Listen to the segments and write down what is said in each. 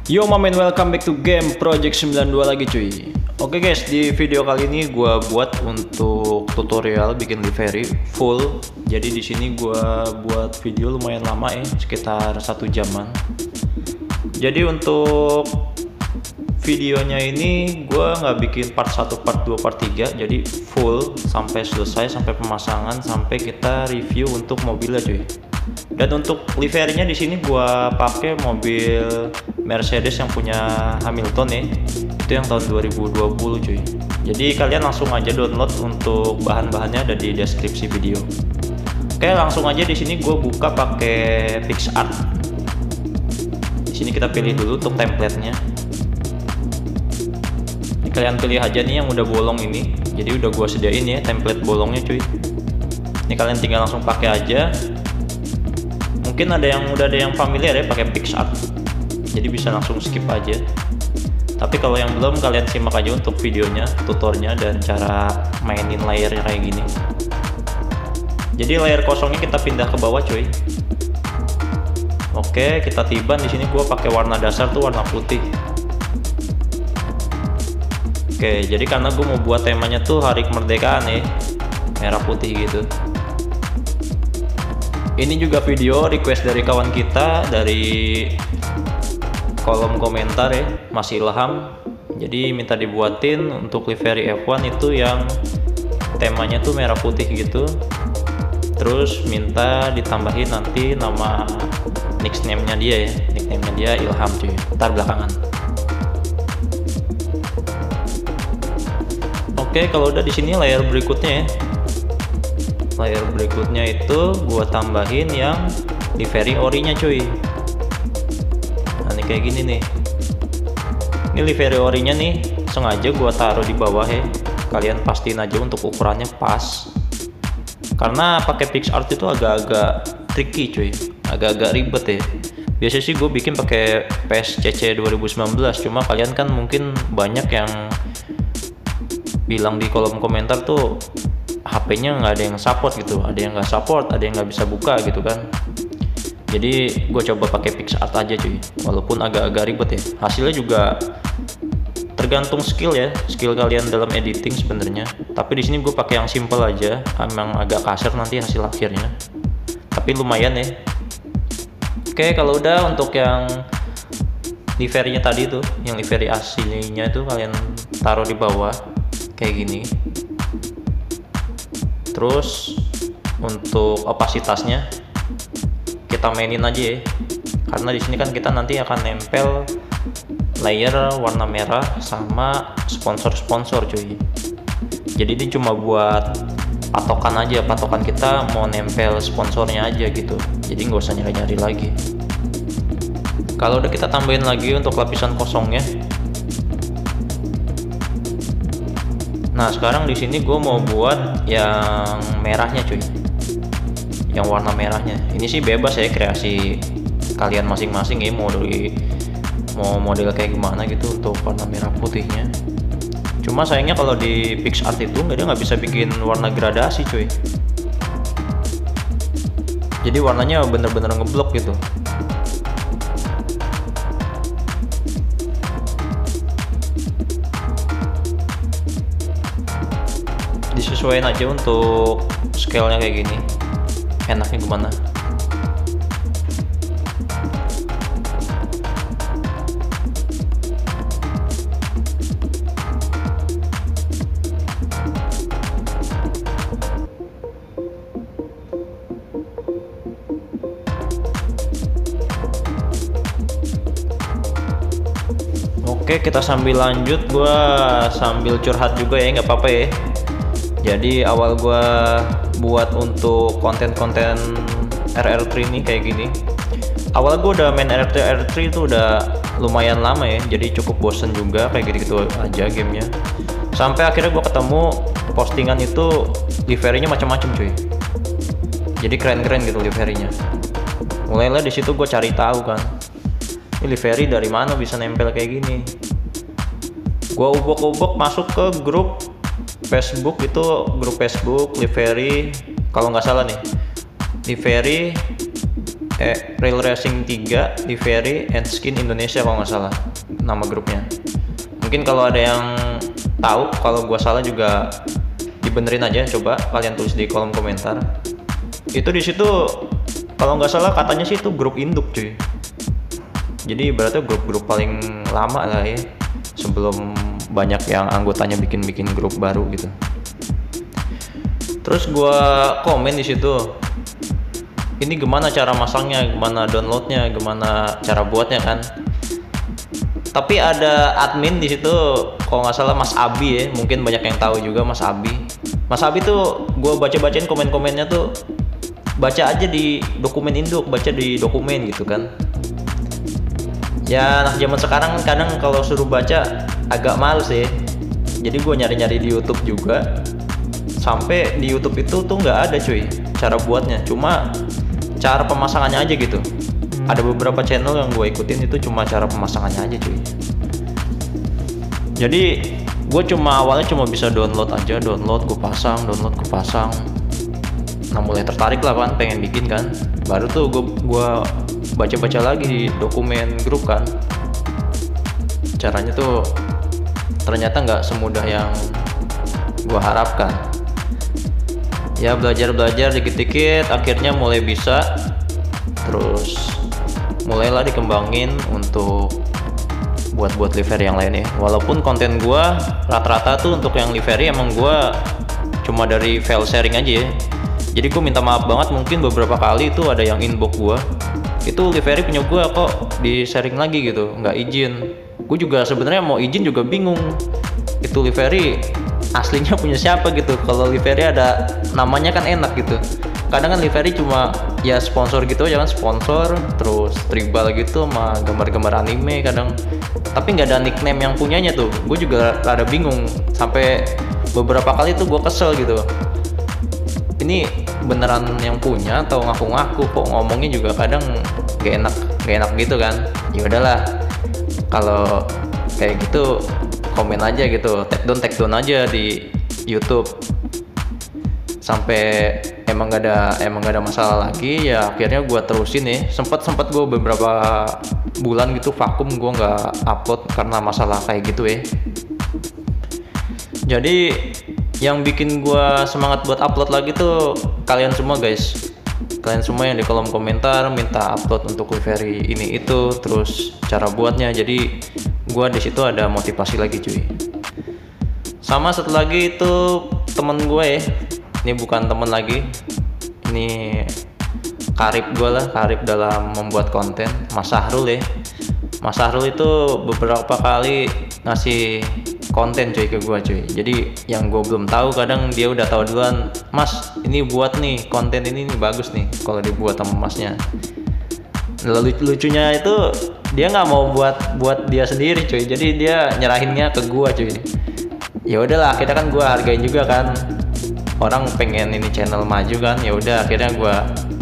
Yo mamen, welcome back to game Project 92 lagi cuy. Oke guys, di video kali ini gua buat untuk tutorial bikin livery full. Jadi di sini gua buat video lumayan lama ya, sekitar 1 jaman. Jadi untuk videonya ini gua nggak bikin part 1, part 2, part 3. Jadi full sampai selesai, sampai pemasangan, sampai kita review untuk mobilnya cuy. Dan untuk liverynya di sini gua pakai mobil Mercedes yang punya Hamilton ya. Itu yang tahun 2020 cuy. Jadi kalian langsung aja download, untuk bahan-bahannya ada di deskripsi video. Oke, langsung aja di sini gue buka pakai PicsArt. Di sini kita pilih dulu untuk template-nya. Ini kalian pilih aja nih yang udah bolong ini. Jadi udah gue sediain ya template bolongnya cuy. Ini kalian tinggal langsung pakai aja. Mungkin udah ada yang familiar ya pakai PicsArt, jadi bisa langsung skip aja. Tapi kalau yang belum, kalian simak aja untuk videonya, tutornya, dan cara mainin layernya kayak gini. Jadi layer kosongnya kita pindah ke bawah cuy. Oke, kita tiban. Di sini gua pakai warna dasar tuh warna putih. Oke, jadi karena gue mau buat temanya tuh hari kemerdekaan ya, merah putih gitu. Ini juga video request dari kawan kita dari kolom komentar ya, Mas Ilham. Jadi minta dibuatin untuk livery F1 itu yang temanya tuh merah putih gitu. Terus minta ditambahin nanti nama nickname-nya dia ya. Nickname-nya dia Ilham cuy. Ntar belakangan. Oke, kalau udah di sini layer berikutnya ya. Layer berikutnya itu gua tambahin yang livery orinya cuy. Nah ini kayak gini nih. Ini livery orinya nih sengaja gua taruh di bawah ya. Kalian pastiin aja untuk ukurannya pas. Karena pakai PicsArt itu agak-agak tricky cuy, agak-agak ribet ya. Biasanya sih gue bikin pakai PSCC 2019, cuma kalian kan mungkin banyak yang bilang di kolom komentar tuh HP-nya nggak ada yang support gitu, ada yang nggak support, ada yang nggak bisa buka gitu kan. Jadi gue coba pakai PicsArt aja cuy, walaupun agak-agak ribet ya. Hasilnya juga tergantung skill ya, skill kalian dalam editing sebenarnya. Tapi di sini gue pakai yang simple aja, emang agak kasar nanti hasil akhirnya, tapi lumayan ya. Oke, kalau udah untuk yang livery-nya tadi tuh, yang livery aslinya itu kalian taruh di bawah kayak gini. Terus untuk opasitasnya kita mainin aja ya, karena di sini kan kita nanti akan nempel layer warna merah sama sponsor cuy. Jadi ini cuma buat patokan aja, patokan kita mau nempel sponsornya aja gitu. Jadi nggak usah nyari-nyari lagi. Kalau udah kita tambahin lagi untuk lapisan kosongnya. Nah sekarang di sini gue mau buat yang merahnya cuy, yang warna merahnya. Ini sih bebas ya, kreasi kalian masing-masing ya, mau model kayak gimana gitu untuk warna merah putihnya. Cuma sayangnya kalau di PicsArt itu dia nggak bisa bikin warna gradasi cuy. Jadi warnanya bener-bener ngeblok gitu. Disesuaikan aja untuk scale-nya kayak gini, enaknya gimana. Oke, kita sambil lanjut, gua sambil curhat juga ya, nggak apa-apa ya. Jadi awal gua buat untuk konten-konten RR3 nih kayak gini. Awal gua udah main RR3 itu udah lumayan lama ya, jadi cukup bosen juga kayak gitu-gitu aja gamenya. Sampai akhirnya gua ketemu postingan itu liverynya macam-macam cuy. Jadi keren-keren gitu liverynya. Mulailah di situ gua cari tahu kan, ini livery dari mana bisa nempel kayak gini. Gua ubok-ubok masuk ke grup Facebook, itu grup Facebook livery, kalau nggak salah nih livery Rail Racing 3 Livery and Skin Indonesia kalau nggak salah nama grupnya. Mungkin kalau ada yang tahu, kalau gua salah juga dibenerin aja, coba kalian tulis di kolom komentar. Itu di situ kalau nggak salah katanya sih itu grup induk cuy. Jadi berarti grup-grup paling lama lah ya, sebelum banyak yang anggotanya bikin grup baru gitu. Terus gua komen di situ, ini gimana cara masangnya, gimana downloadnya, gimana cara buatnya kan. Tapi ada admin di situ, kalau nggak salah Mas Abi ya, mungkin banyak yang tahu juga Mas Abi. Mas Abi tuh gue baca-bacain komen-komennya tuh, baca aja di dokumen induk, baca di dokumen gitu kan. Ya anak zaman sekarang kadang kalau suruh baca agak males ya. Jadi gue nyari-nyari di YouTube juga, sampai di YouTube itu tuh nggak ada cuy cara buatnya, cuma cara pemasangannya aja gitu. Ada beberapa channel yang gue ikutin itu cuma cara pemasangannya aja cuy. Jadi gue awalnya cuma bisa download aja, download gue pasang. Nah mulai tertarik lah kan, pengen bikin kan. Baru tuh gue baca-baca lagi di dokumen grup kan. Caranya tuh ternyata nggak semudah yang gue harapkan. Ya belajar dikit-dikit, akhirnya mulai bisa. Terus mulailah dikembangin untuk buat livery yang lain ya. Walaupun konten gua rata-rata tuh untuk yang livery emang gua cuma dari file sharing aja ya. Jadi gua minta maaf banget, mungkin beberapa kali itu ada yang inbox gua, itu livery punya gua kok di sharing lagi gitu, nggak izin. Gua juga sebenarnya mau izin juga bingung, itu livery aslinya punya siapa gitu. Kalau livery ada namanya kan enak gitu. Kadang kan livery cuma ya sponsor gitu aja kan, sponsor terus tribal gitu sama gambar-gambar anime kadang, tapi nggak ada nickname yang punyanya tuh. Gue juga rada bingung, sampai beberapa kali tuh gue kesel gitu, ini beneran yang punya atau ngaku-ngaku, kok ngomongnya juga kadang gak enak gitu kan. Ya udahlah, kalau kayak gitu komen aja gitu, take down aja di YouTube sampai emang gak ada masalah lagi. Ya akhirnya gue terusin nih. Sempet gue beberapa bulan gitu vakum, gue nggak upload karena masalah kayak gitu ya. Jadi yang bikin gue semangat buat upload lagi tuh kalian semua guys, kalian semua yang di kolom komentar minta upload untuk livery ini itu, terus cara buatnya. Jadi gue di situ ada motivasi lagi cuy. Sama satu lagi itu temen gue ya, ini bukan temen lagi, ini karib gue lah, karib dalam membuat konten, Mas Sahrul ya. Mas Sahrul itu beberapa kali ngasih konten cuy ke gue cuy. Jadi yang gue belum tahu kadang dia udah tahu duluan, Mas ini buat nih konten ini nih bagus nih kalau dibuat sama masnya. Lalu lucunya itu dia nggak mau buat dia sendiri cuy, jadi dia nyerahinnya ke gue cuy. Ya udahlah, akhirnya kan gue hargain juga kan, orang pengen ini channel maju kan. Ya udah akhirnya gue,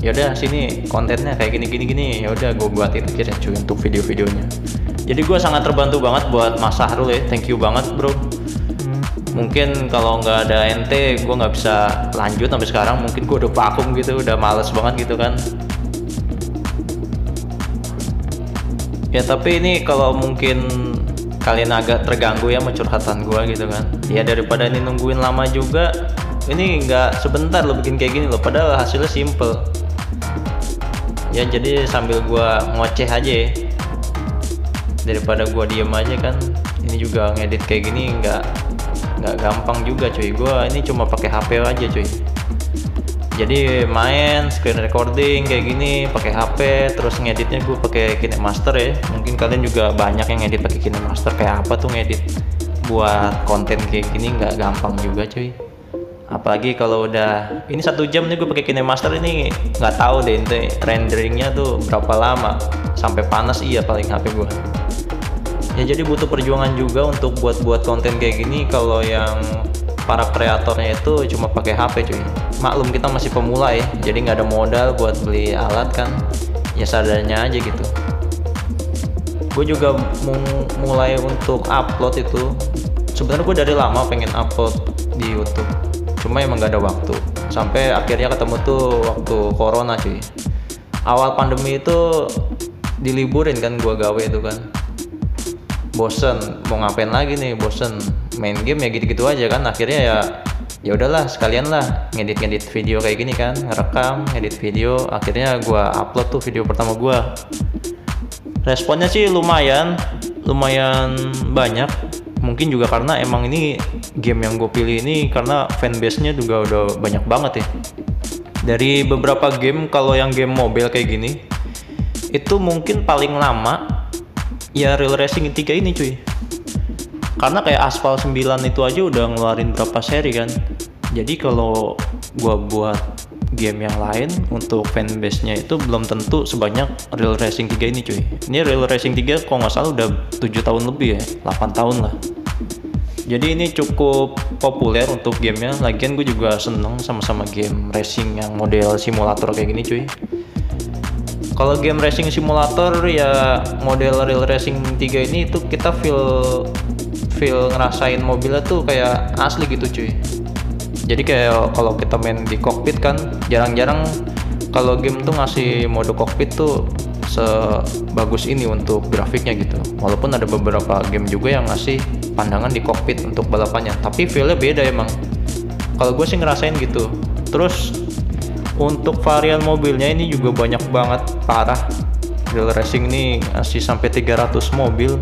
ya udah sini kontennya kayak gini, ya udah gue buatin akhirnya cuy untuk video-videonya. Jadi gue sangat terbantu banget buat Mas Sahrul ya, thank you banget bro. Mungkin kalau nggak ada ente gue nggak bisa lanjut sampai sekarang, mungkin gue udah vakum gitu, udah males banget gitu kan. Ya tapi ini kalau mungkin kalian agak terganggu ya sama curhatan gue gitu kan, ya daripada ini nungguin lama juga, ini nggak sebentar lo bikin kayak gini lo, padahal hasilnya simple ya. Jadi sambil gue ngoceh aja ya, daripada gue diem aja kan. Ini juga ngedit kayak gini nggak gampang juga cuy. Gue ini cuma pakai HP aja cuy, jadi main screen recording kayak gini pakai HP, terus ngeditnya gue pakai KineMaster ya. Mungkin kalian juga banyak yang ngedit pakai KineMaster. Kayak apa tuh ngedit buat konten kayak gini, nggak gampang juga cuy. Apalagi kalau udah ini 1 jam nih gue pakai KineMaster, ini nggak tahu deh ente renderingnya tuh berapa lama sampai panas iya paling HP gue. Ya jadi butuh perjuangan juga untuk buat konten kayak gini. Kalau yang para kreatornya itu cuma pakai HP cuy, maklum kita masih pemula ya, jadi nggak ada modal buat beli alat kan, ya seadanya aja gitu. Gue juga mulai untuk upload itu sebenarnya gue dari lama pengen upload di YouTube, cuma emang nggak ada waktu. Sampai akhirnya ketemu tuh waktu corona cuy. awal pandemi itu diliburin kan, gua gawe itu kan, bosen mau ngapain lagi nih, bosen main game ya gitu-gitu aja kan. Akhirnya ya udahlah, sekalian lah ngedit video kayak gini kan, ngerekam ngedit video. Akhirnya gua upload tuh video pertama gua. Responnya sih lumayan banyak. Mungkin juga karena emang ini game yang gue pilih ini karena fanbase-nya juga udah banyak banget ya. Dari beberapa game, kalau yang game mobile kayak gini itu mungkin paling lama ya Real Racing 3 ini cuy. Karena kayak Aspal 9 itu aja udah ngeluarin berapa seri kan. Jadi kalau gua buat game yang lain untuk fanbase-nya itu belum tentu sebanyak Real Racing 3 ini cuy. Ini Real Racing 3 kalau nggak salah udah 7 tahun lebih ya, 8 tahun lah. Jadi ini cukup populer untuk gamenya. Lagian gue juga seneng sama game racing yang model simulator kayak gini cuy. Kalau game racing simulator ya model Real Racing 3 ini itu kita feel ngerasain mobilnya tuh kayak asli gitu cuy. Jadi kayak kalau kita main di cockpit kan, jarang-jarang kalau game tuh ngasih mode cockpit tuh sebagus ini untuk grafiknya gitu. Walaupun ada beberapa game juga yang ngasih pandangan di cockpit untuk balapannya, tapi feel-nya beda emang. Kalau gue sih ngerasain gitu. Terus untuk varian mobilnya ini juga banyak banget, parah. Real Racing ini ngasih sampai 300 mobil.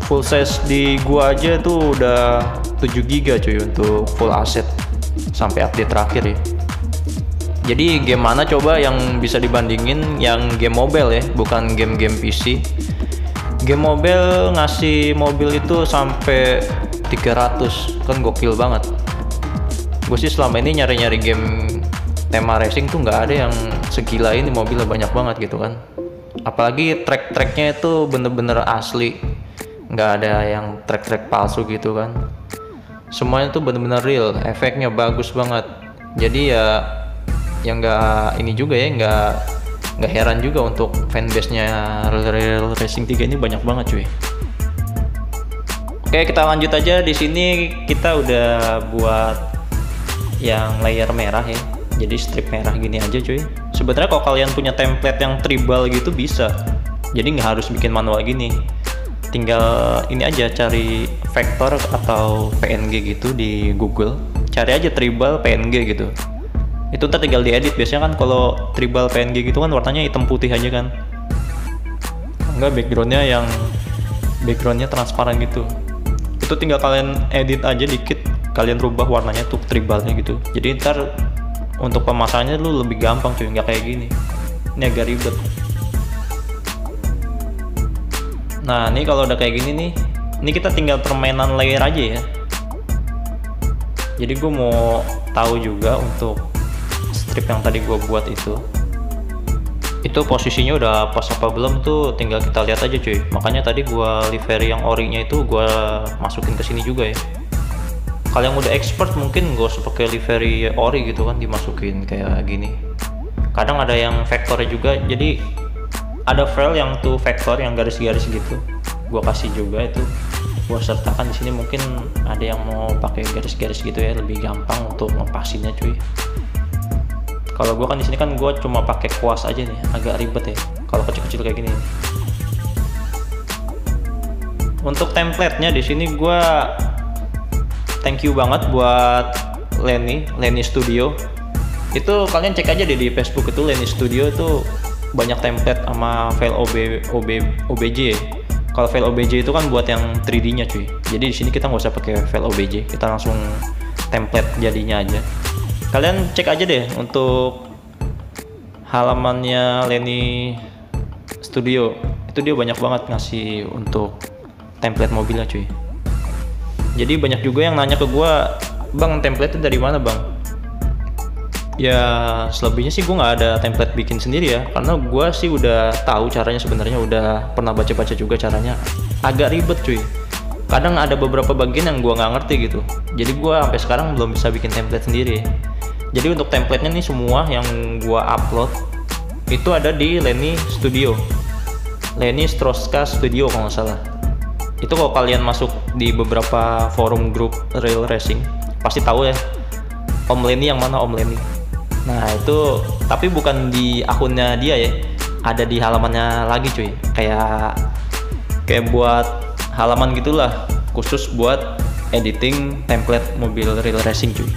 Full size di gua aja tuh udah 7 GB cuy untuk full asset sampai update terakhir ya. Jadi game mana coba yang bisa dibandingin yang game mobile ya, bukan game-game PC. Game mobile ngasih mobil itu sampai 300, kan gokil banget. Gue sih selama ini nyari-nyari game tema racing tuh nggak ada yang segila ini, mobilnya banyak banget gitu kan. Apalagi track-tracknya itu bener-bener asli, nggak ada yang track-track palsu gitu kan. Semuanya tuh bener-bener real, efeknya bagus banget. Jadi ya yang nggak ini juga ya, nggak heran juga untuk fanbase-nya Real Racing 3 ini banyak banget cuy. Oke, kita lanjut aja. Di sini kita udah buat yang layer merah ya, jadi strip merah gini aja cuy. Sebenarnya kalau kalian punya template yang tribal gitu bisa, jadi nggak harus bikin manual gini. Tinggal ini aja, cari vektor atau PNG gitu di Google, cari aja tribal PNG gitu. Itu ntar tinggal diedit. Biasanya kan kalau tribal PNG gitu kan warnanya hitam putih aja kan, enggak backgroundnya transparan gitu. Itu tinggal kalian edit aja dikit, kalian rubah warnanya tuh tribalnya gitu. Jadi ntar untuk pemasangannya lu lebih gampang cuy, nggak kayak gini. Ini agak ribet. Nah ini kalau udah kayak gini nih, ini kita tinggal permainan layer aja ya. Jadi gue mau tahu juga untuk strip yang tadi gue buat itu posisinya udah pas apa belum tuh, tinggal kita lihat aja cuy. Makanya tadi gue livery yang orinya itu gue masukin ke sini juga ya. Kalau yang udah expert mungkin gak usah pakai livery ori gitu kan, dimasukin kayak gini. Kadang ada yang vektornya juga, jadi ada file yang tuh vektor yang garis-garis gitu, gue kasih juga itu, gue sertakan di sini. Mungkin ada yang mau pakai garis-garis gitu ya, lebih gampang untuk ngepasinnya cuy. Kalau gue kan di sini kan gue cuma pakai kuas aja nih, agak ribet ya kalau kecil-kecil kayak gini. Untuk template-nya di sini gue thank you banget buat Lenny Studio. Itu kalian cek aja deh di Facebook, itu Lenny Studio itu banyak template sama file OBJ. Kalau file OBJ itu kan buat yang 3D-nya cuy. Jadi di sini kita nggak usah pakai file OBJ, kita langsung template jadinya aja. Kalian cek aja deh untuk halamannya Lenny Studio, itu dia banyak banget ngasih untuk template mobilnya cuy. Jadi banyak juga yang nanya ke gua, bang template itu dari mana bang? Ya selebihnya sih gua nggak ada template bikin sendiri ya, karena gua sih udah tahu caranya sebenarnya, udah pernah baca-baca juga caranya. Agak ribet cuy, kadang ada beberapa bagian yang gua nggak ngerti gitu. Jadi gua sampai sekarang belum bisa bikin template sendiri. Jadi untuk template-nya nih semua yang gua upload itu ada di Lenny Studio, Lenny Stroska Studio kalau nggak salah. Itu kalau kalian masuk di beberapa forum grup Real Racing pasti tahu ya Om Lenny yang mana Om Lenny. Nah itu tapi bukan di akunnya dia ya, ada di halamannya lagi cuy, kayak buat halaman gitulah khusus buat editing template mobil real racing cuy.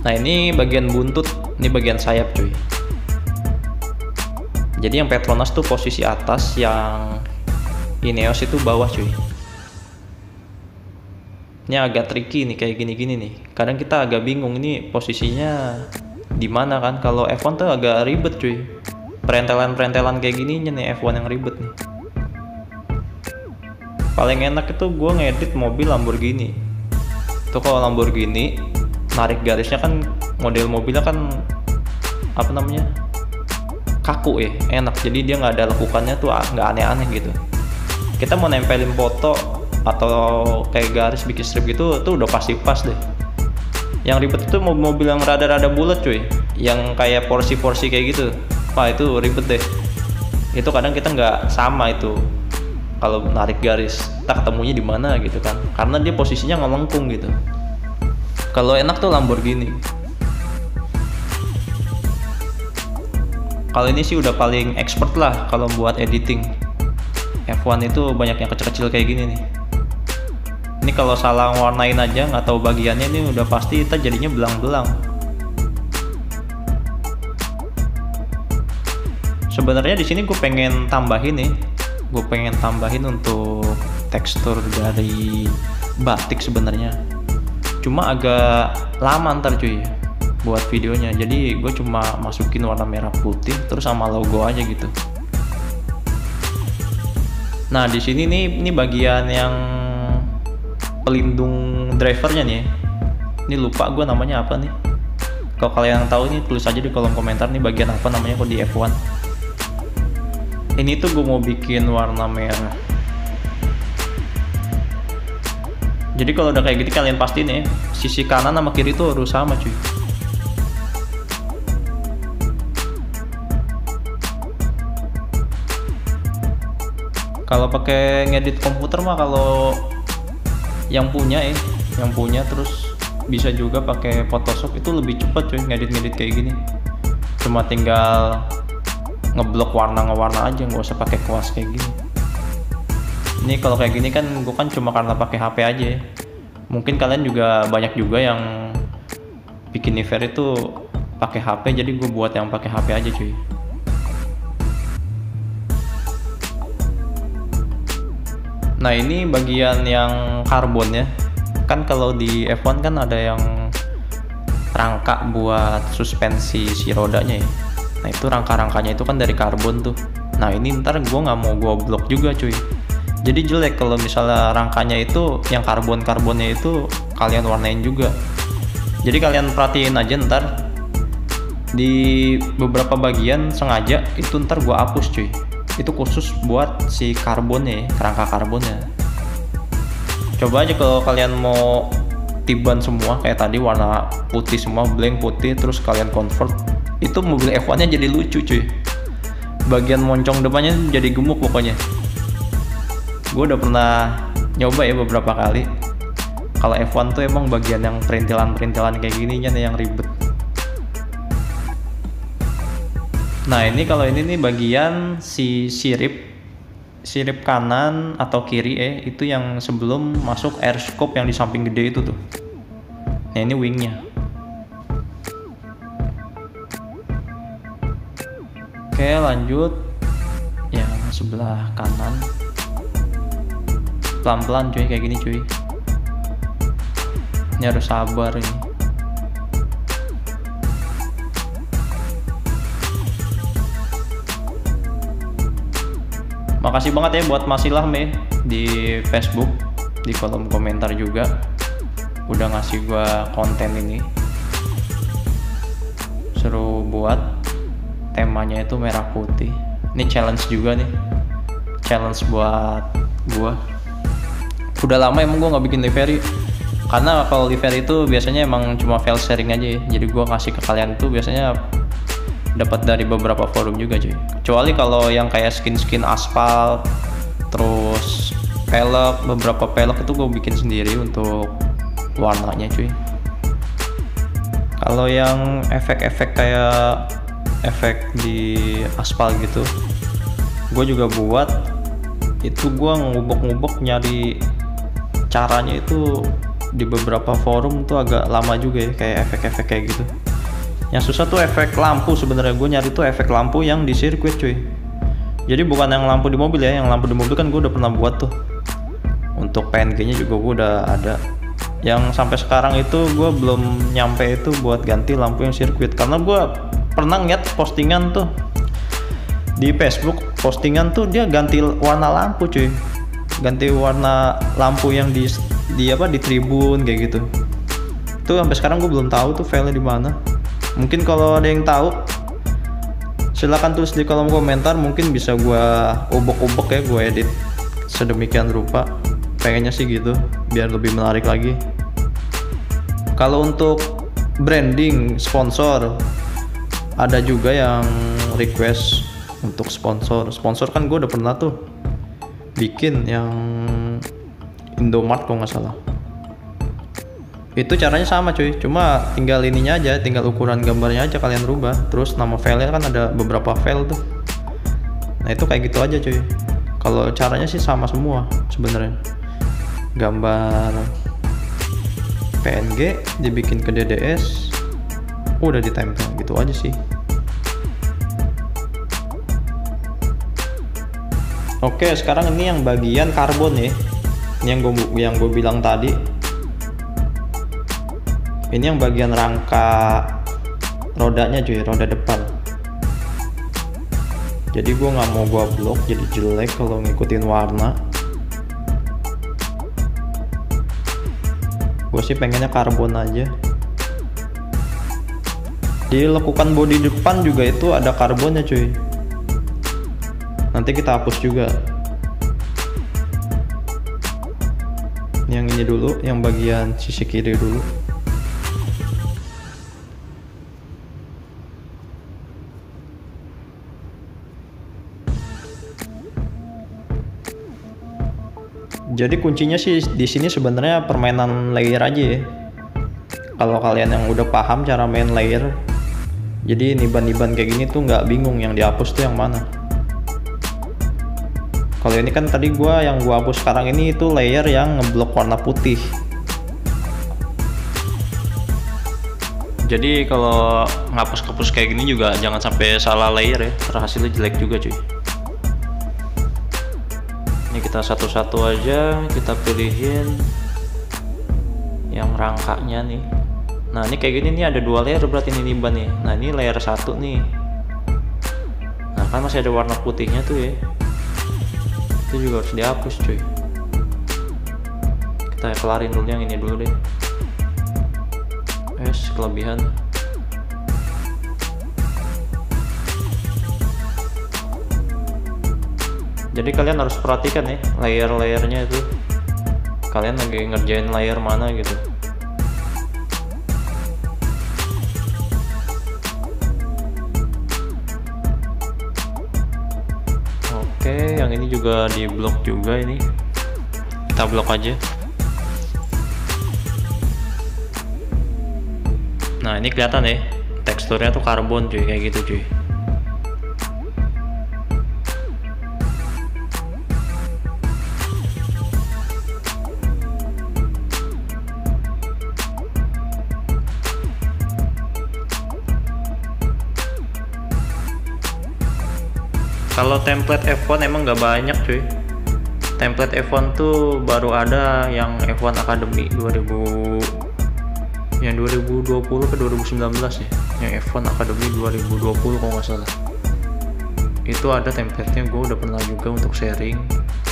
Nah ini bagian buntut, ini bagian sayap cuy. Jadi yang Petronas tuh posisi atas, yang Ineos itu bawah cuy. Ini agak tricky nih kayak gini-gini nih. Kadang kita agak bingung ini posisinya di mana kan. Kalau F1 tuh agak ribet cuy. Perentelan-perentelan kayak gininya nih F1 yang ribet nih. Paling enak itu gue ngedit mobil Lamborghini. Tuh kalau Lamborghini narik garisnya kan, model mobilnya kan apa namanya, kaku ya, enak. Jadi dia nggak ada lekukannya tuh, nggak aneh-aneh gitu. Kita mau nempelin foto atau kayak garis bikin strip gitu tuh udah pasti pas deh. Yang ribet itu mobil yang rada-rada bulat cuy, yang kayak porsi-porsi kayak gitu. Wah itu ribet deh. Itu kadang kita nggak sama itu kalau narik garis, tak ketemunya di mana gitu kan, karena dia posisinya ngelengkung gitu. Kalau enak tuh Lamborghini. Kalau ini sih udah paling expert lah kalau buat editing. F1 itu banyak yang kecil-kecil kayak gini nih. Ini kalau salah warnain aja, nggak tahu bagiannya, ini udah pasti kita jadinya belang-belang. Sebenarnya di sini gue pengen tambahin nih, gue pengen tambahin untuk tekstur dari batik sebenarnya. Cuma agak lama ntar cuy buat videonya. Jadi gue cuma masukin warna merah putih terus sama logo aja gitu. Nah di sini nih, ini bagian yang pelindung drivernya nih. Ini lupa gue namanya apa nih. Kalau kalian tahu nih tulis aja di kolom komentar nih bagian apa namanya kok di F1. Ini tuh gue mau bikin warna merah. Jadi kalau udah kayak gitu kalian pastiin ya, sisi kanan sama kiri tuh harus sama cuy. Kalau pakai ngedit komputer mah, kalau yang punya terus bisa juga pakai Photoshop, itu lebih cepat cuy ngedit kayak gini. Cuma tinggal ngeblok warna aja, nggak usah pakai kuas kayak gini. Ini kalau kayak gini kan gue kan cuma karena pakai HP aja ya. Mungkin kalian juga banyak juga yang bikin Niver itu pakai HP, jadi gue buat yang pakai HP aja cuy. Nah ini bagian yang karbonnya. Kan kalau di F1 kan ada yang rangka buat suspensi si rodanya ya. Nah itu rangka-rangkanya itu kan dari karbon tuh. Nah ini ntar gue nggak mau gue blok juga cuy. Jadi jelek kalau misalnya rangkanya itu yang karbonnya itu kalian warnain juga. Jadi kalian perhatiin aja ntar di beberapa bagian sengaja itu ntar gue hapus cuy. Itu khusus buat si karbonnya, rangka karbonnya. Coba aja kalau kalian mau tiban semua kayak tadi warna putih semua, blank putih, terus kalian convert, itu mobil F1 nya jadi lucu cuy. Bagian moncong depannya jadi gemuk pokoknya. Gue udah pernah nyoba ya beberapa kali. Kalau F1 tuh emang bagian yang perintilan kayak gini yang ribet. Nah ini kalau ini nih bagian si sirip kanan atau kiri itu yang sebelum masuk air scope yang di samping gede itu tuh. Nah ini wingnya. Oke lanjut yang sebelah kanan. Pelan-pelan cuy kayak gini cuy. Ini harus sabar ini. Makasih banget ya buat Mas Ilham ya di Facebook, di kolom komentar juga udah ngasih gua konten ini. Seru buat, temanya itu merah putih. Ini challenge juga nih, challenge buat gua. Udah lama emang gua nggak bikin livery, karena kalau livery itu biasanya emang cuma file sharing aja ya. Jadi gua kasih ke kalian tuh biasanya dapat dari beberapa forum juga cuy. Kecuali kalau yang kayak skin aspal, terus pelek, beberapa pelek itu gue bikin sendiri untuk warnanya cuy. Kalau yang efek-efek kayak efek di aspal gitu, gue juga buat. Itu gue ngubek-ngubek nyari caranya itu di beberapa forum tuh agak lama juga ya, kayak efek-efek kayak gitu. Yang susah tuh efek lampu sebenarnya. Gue nyari tuh efek lampu yang di sirkuit cuy. Jadi bukan yang lampu di mobil ya, yang lampu di mobil kan gue udah pernah buat tuh. Untuk PNG nya juga gue udah ada. Yang sampai sekarang itu gue belum nyampe itu buat ganti lampu yang sirkuit, karena gue pernah ngeliat postingan tuh di Facebook, postingan tuh dia ganti warna lampu cuy, ganti warna lampu yang di tribun kayak gitu. Tuh sampai sekarang gue belum tahu tuh filenya di mana. Mungkin kalau ada yang tahu silahkan tulis di kolom komentar, mungkin bisa gue ubek-ubek ya, gue edit sedemikian rupa. Pengennya sih gitu biar lebih menarik lagi. Kalau untuk branding sponsor, ada juga yang request untuk sponsor kan gue udah pernah tuh bikin yang Indomart kalau nggak salah. Itu caranya sama cuy, cuma tinggal ininya aja, tinggal ukuran gambarnya aja kalian rubah. Terus nama filenya kan ada beberapa file tuh. Nah itu kayak gitu aja cuy. Kalau caranya sih sama semua sebenarnya. Gambar PNG dibikin ke DDS, udah ditempel gitu aja sih. Oke, sekarang ini yang bagian karbon ya. Ini yang gue bilang tadi. Ini yang bagian rangka rodanya cuy, roda depan. Jadi gue nggak mau gue blok, jadi jelek kalau ngikutin warna. Gue sih pengennya karbon aja. Di lekukan bodi depan juga itu ada karbonnya cuy. Nanti kita hapus juga. Yang ini dulu, yang bagian sisi kiri dulu. Jadi kuncinya sih di sini sebenarnya permainan layer aja ya. Kalau kalian yang udah paham cara main layer, jadi niban-niban kayak gini tuh nggak bingung yang dihapus tuh yang mana. Kalau ini kan tadi yang gua hapus sekarang ini itu layer yang ngeblok warna putih. Jadi kalau ngapus-ngapus kayak gini juga jangan sampai salah layer ya, hasilnya jelek juga cuy. Ini kita satu-satu aja, kita pilihin yang rangkanya nih. Nah ini kayak gini nih, ada dua layer berarti ini niban nih. Nah ini layer satu nih. Nah kan masih ada warna putihnya tuh ya, itu juga harus dihapus cuy. Kita kelarin dulu yang ini dulu deh. Kelebihan. Jadi kalian harus perhatikan ya layer-layernya itu. Kalian lagi ngerjain layer mana gitu. Oke, yang ini juga di blok juga ini. Kita blok aja. Nah ini kelihatan ya, teksturnya tuh karbon cuy, kayak gitu cuy. Kalau template F1 emang nggak banyak cuy. Template F1 tuh baru ada yang F1 Academy 2020 ke 2019 ya, yang F1 Academy 2020 kalau nggak salah. Itu ada template-nya, gue udah pernah juga untuk sharing.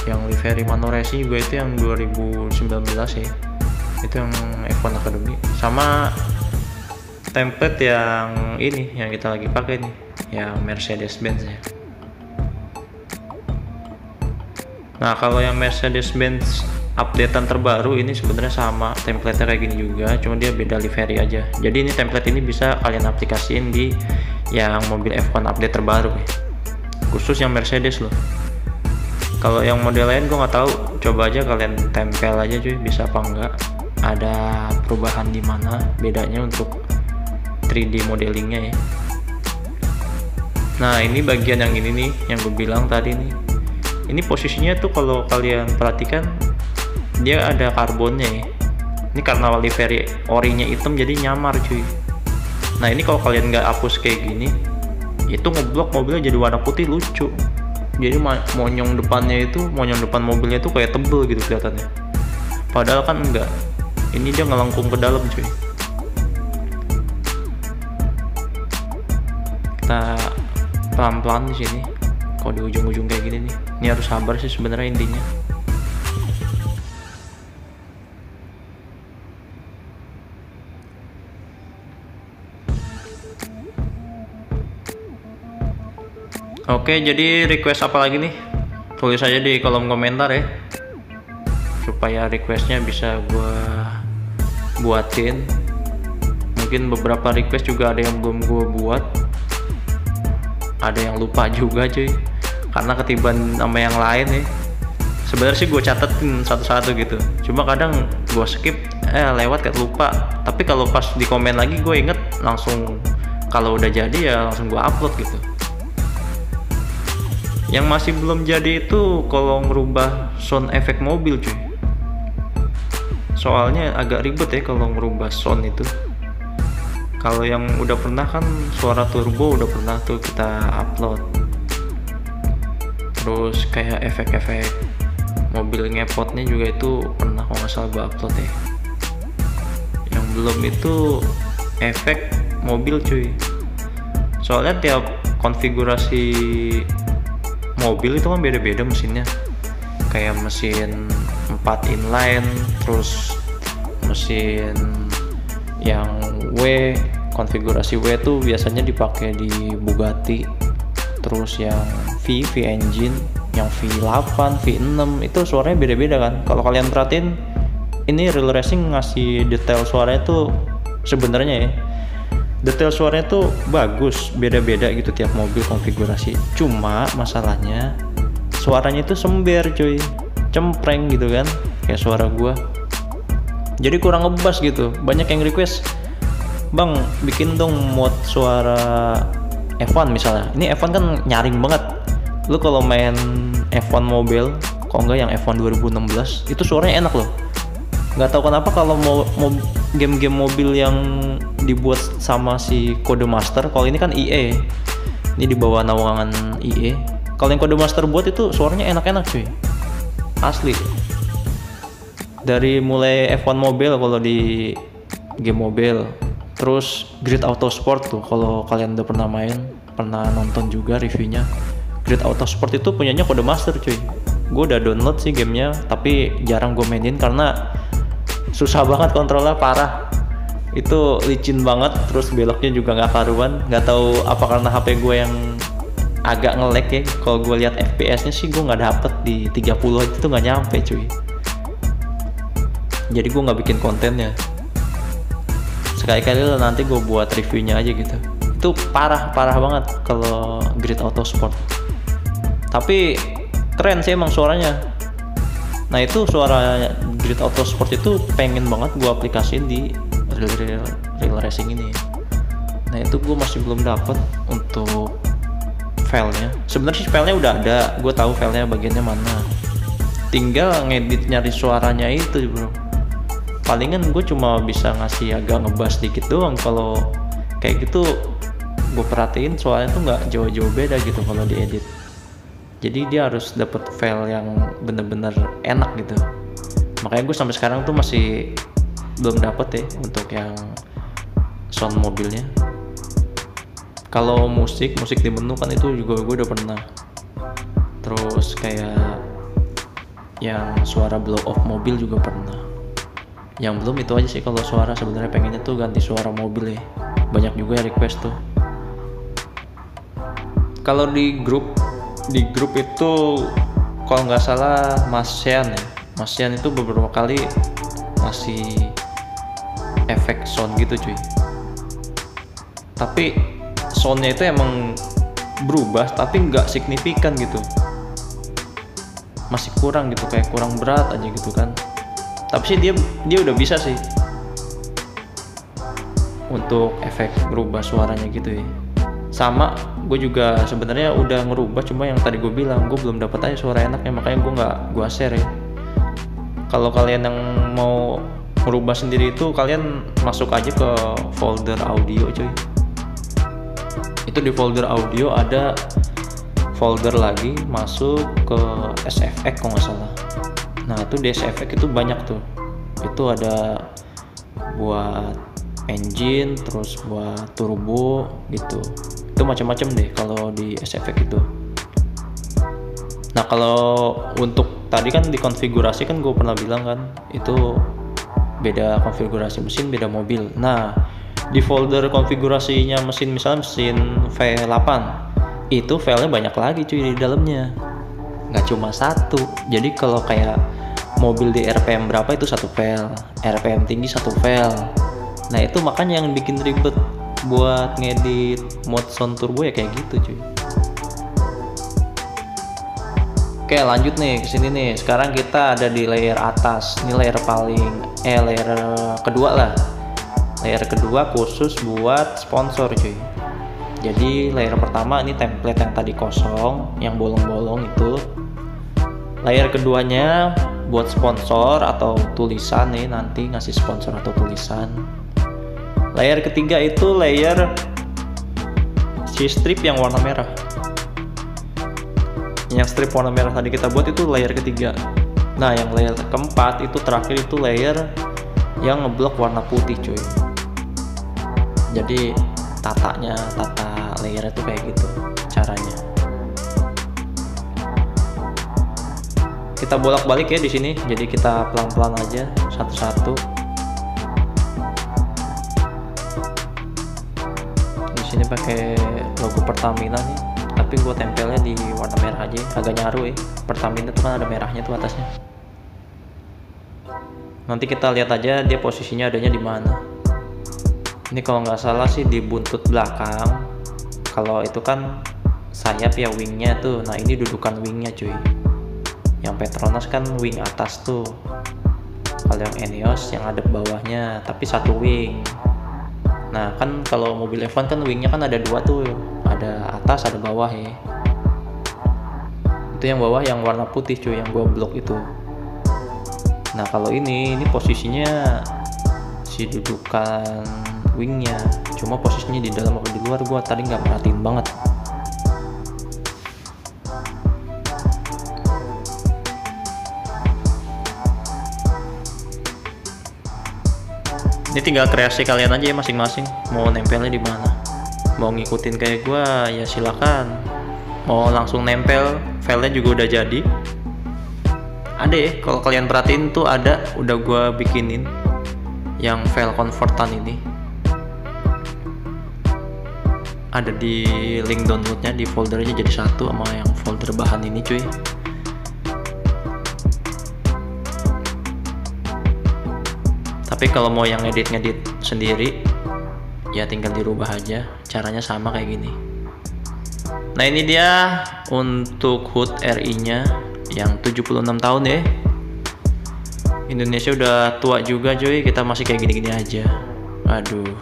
Yang livery Mano Racing juga itu yang 2019 ya, itu yang F1 Academy. Sama template yang ini yang kita lagi pakai nih, yang Mercedes-Benz ya. Nah kalau yang Mercedes-Benz updatean terbaru ini sebenarnya sama template-nya kayak gini juga, cuma dia beda livery aja. Jadi ini template ini bisa kalian aplikasiin di yang mobil F1 update terbaru ya, khusus yang Mercedes loh. Kalau yang model lain gue nggak tahu, coba aja kalian tempel aja cuy, bisa apa enggak, ada perubahan di mana bedanya untuk 3D modelingnya ya. Nah ini bagian yang ini nih, yang gue bilang tadi nih. Ini posisinya tuh kalau kalian perhatikan dia ada karbonnya ya. Ini karena livery orinya hitam jadi nyamar cuy. Nah ini kalau kalian nggak hapus kayak gini, itu ngeblok mobilnya jadi warna putih, lucu. Jadi monyong depannya itu, monyong depan mobilnya itu kayak tebel gitu kelihatannya. Padahal kan enggak. Ini dia ngelengkung ke dalam cuy. Kita pelan-pelan di sini. Kalau di ujung-ujung kayak gini nih, ini harus sabar sih sebenarnya intinya. Oke, jadi request apa lagi nih? Tulis aja di kolom komentar ya, supaya requestnya bisa gue buatin. Mungkin beberapa request juga ada yang belum gue buat, ada yang lupa juga cuy, karena ketiban sama yang lain ya. Sebenarnya sih gue catetin satu-satu gitu, cuma kadang gue skip, lewat kayak lupa. Tapi kalau pas di komen lagi gue inget langsung, kalau udah jadi ya langsung gue upload gitu. Yang masih belum jadi itu kalau ngerubah sound efek mobil cuy. Soalnya agak ribet ya kalau ngerubah sound itu. Kalau yang udah pernah kan suara turbo udah pernah tuh kita upload. Terus kayak efek-efek mobil ngepotnya juga itu pernah kalau nggak salah gua upload ya. Yang belum itu efek mobil cuy. Soalnya tiap konfigurasi mobil itu kan beda-beda mesinnya. Kayak mesin 4 inline, terus mesin yang W, konfigurasi W tuh biasanya dipakai di Bugatti. Terus yang V engine, yang V8, V6 itu suaranya beda-beda kan. Kalau kalian perhatiin, ini Real Racing ngasih detail suaranya tuh sebenarnya ya, detail suaranya tuh bagus, beda-beda gitu tiap mobil konfigurasi. Cuma masalahnya suaranya itu sember cuy, cempreng gitu kan, kayak suara gua. Jadi kurang ngebas gitu. Banyak yang request, "Bang, bikin dong mod suara F1 misalnya." Ini F1 kan nyaring banget. Lu kalau main F1 mobil, kalau enggak yang F1 2016, itu suaranya enak loh. Nggak tahu kenapa kalau mau game-game mobil yang dibuat sama si Codemaster, kalau ini kan EA, ini di bawah naungan EA. Kalau yang Codemaster buat itu suaranya enak-enak cuy, asli. Dari mulai F1 mobil kalau di game mobil, terus Grid Autosport tuh kalau kalian udah pernah main, pernah nonton juga reviewnya. Grid Autosport itu punyanya Codemaster cuy. Gue udah download sih gamenya, tapi jarang gue mainin karena susah banget kontrolnya, parah. Itu licin banget, terus beloknya juga nggak karuan. Nggak tahu apa karena HP gue yang agak nge-lag ya. Kalau gue lihat FPS-nya sih gue nggak dapet, di 30 aja tuh nggak nyampe cuy. Jadi gue nggak bikin kontennya. Sekali-kali lah nanti gue buat reviewnya aja gitu. Itu parah banget kalau Grid Autosport. Tapi keren sih emang suaranya. Nah itu suara Grid Autosport itu pengen banget gue aplikasiin di Real Racing ini. Nah itu gue masih belum dapet untuk filenya. Sebenarnya sih filenya udah ada, gue tahu filenya bagiannya mana. Tinggal ngedit nyari suaranya itu bro. Palingan gue cuma bisa ngasih agak ngebas dikit doang. Kalau kayak gitu gue perhatiin suaranya tuh nggak jauh-jauh beda gitu kalau diedit. Jadi dia harus dapet file yang bener-bener enak gitu. Makanya gue sampai sekarang tuh masih belum dapet ya untuk yang sound mobilnya. Kalau musik di menu kan itu juga gue udah pernah. Terus kayak yang suara blow off mobil juga pernah. Yang belum itu aja sih kalau suara, sebenarnya pengennya tuh ganti suara mobil ya. Banyak juga yang request tuh. Kalau di grup itu kalau nggak salah Mas Sean ya. Mas Sean itu beberapa kali ngasih efek sound gitu cuy. Tapi soundnya itu emang berubah tapi nggak signifikan gitu. Masih kurang gitu, kayak kurang berat aja gitu kan. Tapi sih dia udah bisa sih untuk efek ngerubah suaranya gitu ya. Sama gue juga sebenarnya udah ngerubah, cuma yang tadi gue bilang gue belum dapat aja suara enaknya, makanya gue share ya. Kalau kalian yang mau merubah sendiri itu kalian masuk aja ke folder audio cuy. Itu di folder audio ada folder lagi, masuk ke SFX kalau nggak salah. Nah itu di SFX itu banyak tuh, itu ada buat engine, terus buat turbo gitu, itu macam-macam deh kalau di SFX itu. Nah kalau untuk tadi kan dikonfigurasi kan gue pernah bilang kan itu beda konfigurasi mesin, beda mobil. Nah di folder konfigurasinya mesin, misalnya mesin V8 itu filenya banyak lagi cuy di dalamnya, nggak cuma satu. Jadi kalau kayak mobil di RPM berapa itu satu file, RPM tinggi satu file. Nah itu makanya yang bikin ribet buat ngedit mode sound turbo ya kayak gitu cuy. Oke lanjut nih ke sini nih. Sekarang kita ada di layer atas. Ini layer layer kedua lah. Layer kedua khusus buat sponsor cuy. Jadi layer pertama ini template yang tadi kosong, yang bolong-bolong itu. Layer keduanya buat sponsor atau tulisan nih, nanti ngasih sponsor atau tulisan. Layer ketiga itu layer si strip yang warna merah. Yang strip warna merah tadi kita buat itu layer ketiga. Nah yang layer keempat itu terakhir itu layer yang ngeblok warna putih cuy. Jadi tata layer itu kayak gitu caranya. Kita bolak-balik ya di sini. Jadi kita pelan-pelan aja satu-satu. Di sini pakai logo Pertamina nih, tapi gue tempelnya di warna merah aja, agak nyaru ya. Pertamina tuh kan ada merahnya tuh atasnya. Nanti kita lihat aja dia posisinya adanya di mana. Ini kalau nggak salah sih di buntut belakang. Kalau itu kan sayap ya, wingnya tuh. Nah ini dudukan wingnya cuy. Yang Petronas kan wing atas tuh. Kalau yang Eneos yang ada bawahnya, tapi satu wing. Nah kan kalau mobil F1 kan wingnya kan ada dua tuh, ada atas ada bawah ya. Itu yang bawah yang warna putih cuy, yang gua blok itu. Nah kalau ini posisinya si dudukan wingnya, cuma posisinya di dalam atau di luar gua tadi nggak perhatiin banget. Ini tinggal kreasi kalian aja ya masing-masing, mau nempelnya di mana. Mau ngikutin kayak gua ya silakan. Mau langsung nempel, filenya juga udah jadi. Ada ya, kalau kalian perhatiin tuh ada, udah gua bikinin yang file convertan ini. Ada di link downloadnya, di foldernya jadi satu sama yang folder bahan ini cuy. Tapi kalau mau yang ngedit sendiri ya tinggal dirubah aja, caranya sama kayak gini. Nah ini dia untuk HUD RI nya yang 76 tahun ya. Indonesia udah tua juga cuy, kita masih kayak gini-gini aja. Aduh.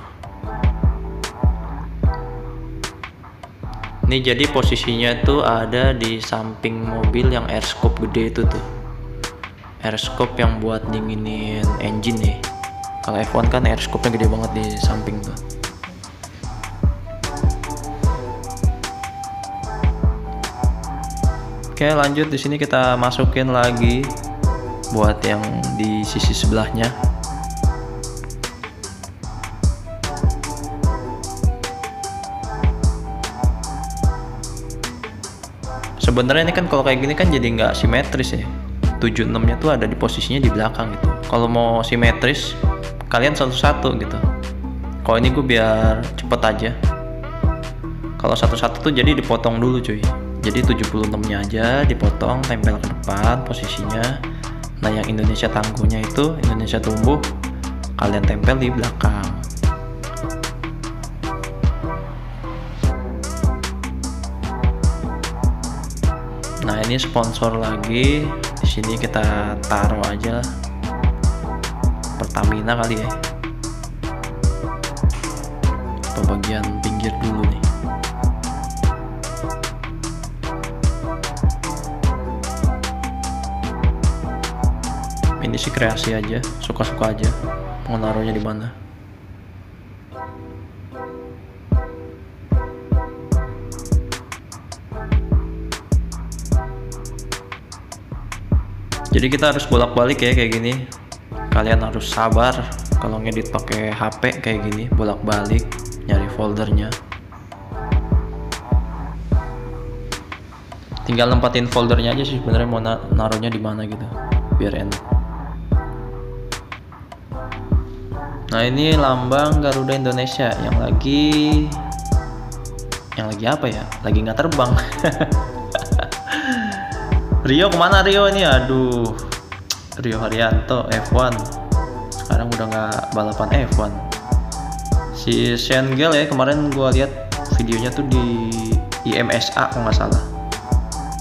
Ini jadi posisinya tuh ada di samping mobil yang air scope gede itu tuh. Air scope yang buat dinginin engine nih. Kalau F1 kan air scope-nya gede banget di samping tuh. Oke, lanjut di sini kita masukin lagi buat yang di sisi sebelahnya. Sebenarnya ini kan kalau kayak gini kan jadi nggak simetris ya. 76-nya tuh ada di posisinya di belakang gitu. Kalau mau simetris kalian satu-satu gitu. Kalau ini gue biar cepet aja. Kalau satu-satu tuh jadi dipotong dulu cuy. Jadi 76-nya aja dipotong, tempel ke depan posisinya. Nah yang Indonesia tangguhnya itu, Indonesia tumbuh, kalian tempel di belakang. Nah ini sponsor lagi. Di sini kita taruh aja Pertamina kali ya. beberapa bagian pinggir dulu nih. Ini sih kreasi aja, suka-suka aja mau naruhnya di mana. Jadi kita harus bolak-balik ya kayak gini. Kalian harus sabar kalau ngedit pakai HP kayak gini, bolak-balik nyari foldernya. Tinggal nempatin foldernya aja sih sebenarnya mau naruhnya di mana gitu, biar enak. Nah ini lambang Garuda Indonesia yang lagi apa ya? Lagi nggak terbang. Rio kemana Rio ini? Aduh, Rio Haryanto F1 sekarang udah nggak balapan F1. Si Shengel ya, kemarin gua lihat videonya tuh di IMSA kalau nggak salah,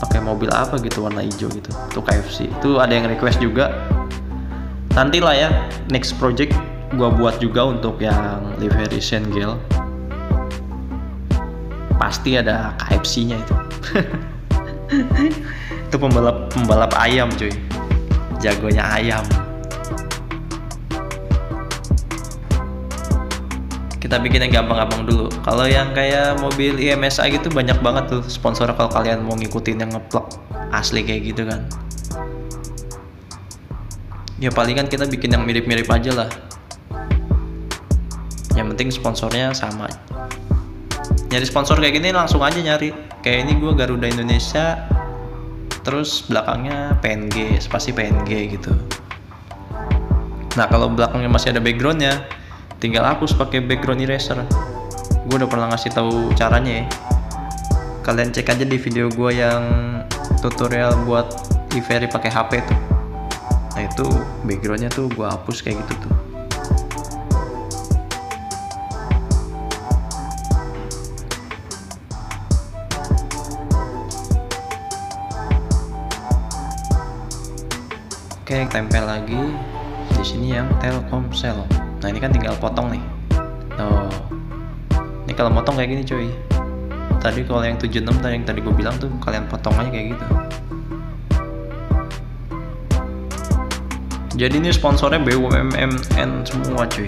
pakai mobil apa gitu warna hijau gitu, tuh KFC. Itu ada yang request juga, nantilah ya next project gua buat juga untuk yang livery Shengel, pasti ada KFC-nya itu. Itu pembalap ayam cuy, jagonya ayam. Kita bikin yang gampang-gampang dulu. Kalau yang kayak mobil IMSA gitu banyak banget tuh sponsor kalau kalian mau ngikutin yang ngeplak asli kayak gitu kan. Ya palingan kita bikin yang mirip-mirip aja lah, yang penting sponsornya sama. Nyari sponsor kayak gini langsung aja nyari, kayak ini gue Garuda Indonesia, terus belakangnya PNG, spasi PNG gitu. Nah kalau belakangnya masih ada backgroundnya, tinggal hapus pakai background eraser. Gue udah pernah ngasih tahu caranya ya, kalian cek aja di video gue yang tutorial buat livery pakai HP tuh. Nah itu backgroundnya tuh gue hapus kayak gitu tuh. Oke, tempel lagi di sini yang Telkomsel. Nah ini kan tinggal potong nih. Oh, ini kalau potong kayak gini cuy. Tadi kalau yang 76 tadi yang tadi gue bilang tuh kalian potong aja kayak gitu. Jadi ini sponsornya BUMN semua cuy.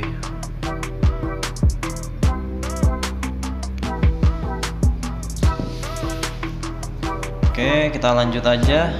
Oke, kita lanjut aja.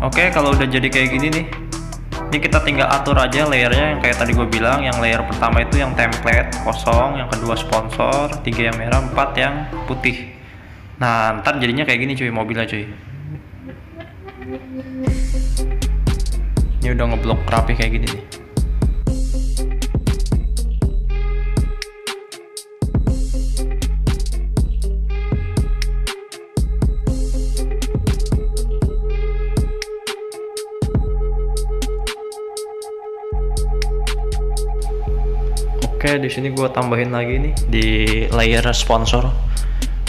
Oke, kalau udah jadi kayak gini nih, ini kita tinggal atur aja layernya yang kayak tadi gue bilang. Yang layer pertama itu yang template kosong, yang kedua sponsor, 3 yang merah, 4 yang putih. Nah, ntar jadinya kayak gini cuy, mobilnya cuy. Ini udah ngeblok rapi kayak gini nih. Oke, di sini gue tambahin lagi nih di layer sponsor.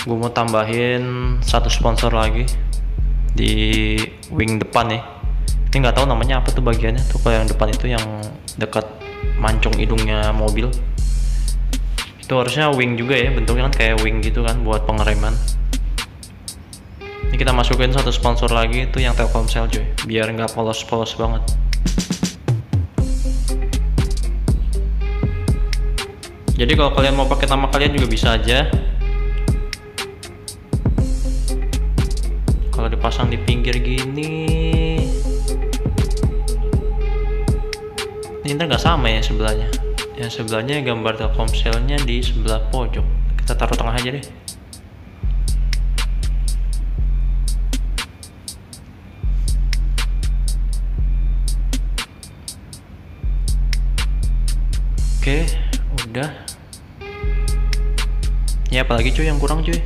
Gue mau tambahin 1 sponsor lagi di wing depan nih. Ini nggak tahu namanya apa tuh bagiannya tuh. Kalau yang depan itu yang dekat mancung hidungnya mobil. Itu harusnya wing juga ya, bentuknya kan kayak wing gitu kan buat pengereman. Ini kita masukin 1 sponsor lagi itu yang Telkomsel cuy, biar nggak polos-polos banget. Jadi kalau kalian mau pakai nama kalian juga bisa aja. Kalau dipasang di pinggir gini, ini ntar nggak sama ya sebelahnya. Yang sebelahnya gambar Telkomselnya di sebelah pojok. Kita taruh tengah aja deh. Oke, udah. Ya apalagi cuy yang kurang cuy.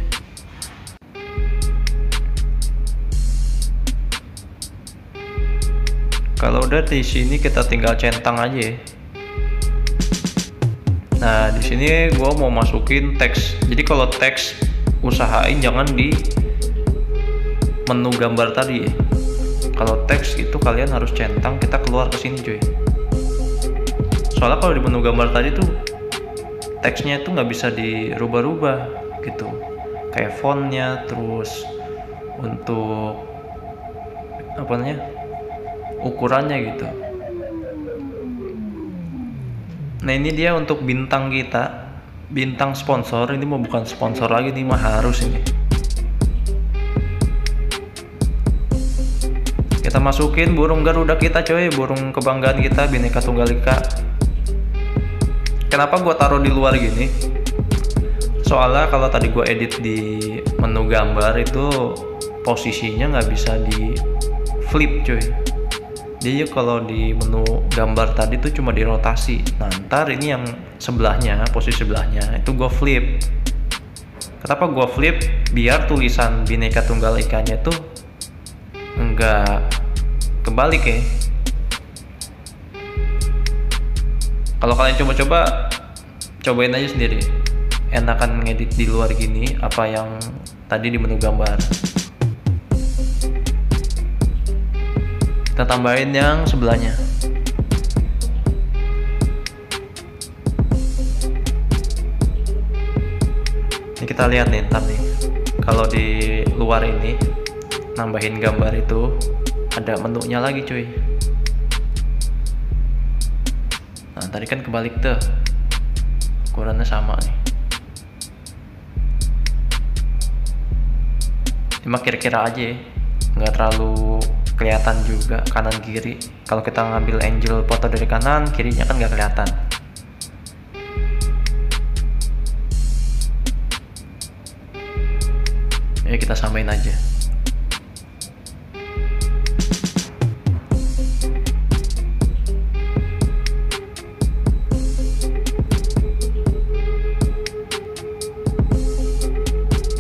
Kalau udah di sini kita tinggal centang aja ya. Nah, di sini gua mau masukin teks. Jadi kalau teks usahain jangan di menu gambar tadi ya. Kalau teks itu kalian harus centang, kita keluar ke sini cuy. Soalnya kalau di menu gambar tadi tuh teksnya itu nggak bisa dirubah-rubah gitu, kayak fontnya, terus untuk apa namanya ukurannya gitu. Nah ini dia untuk bintang kita, bintang sponsor. Ini mau bukan sponsor lagi nih, mah harus ini kita masukin burung Garuda kita coy, burung kebanggaan kita, Bhinneka Tunggal Ika. Kenapa gue taruh di luar gini? Soalnya kalau tadi gue edit di menu gambar itu posisinya nggak bisa di flip cuy. Jadi kalau di menu gambar tadi tuh cuma dirotasi. Nah ntar ini yang sebelahnya, posisi sebelahnya itu gue flip. Kenapa gue flip? Biar tulisan Bhinneka Tunggal Ika-nya tuh nggak kebalik ya. Kalau kalian coba-coba, cobain aja sendiri. Enakan ngedit di luar gini apa yang tadi di menu gambar. Kita tambahin yang sebelahnya. Ini kita lihat nih ntar nih. Kalau di luar ini nambahin gambar itu ada menunya lagi cuy. Nah tadi kan kebalik tuh, ukurannya sama nih. Cuma kira-kira aja ya, nggak terlalu kelihatan juga kanan kiri. Kalau kita ngambil angel foto dari kanan, kirinya kan nggak kelihatan. Ya kita samain aja.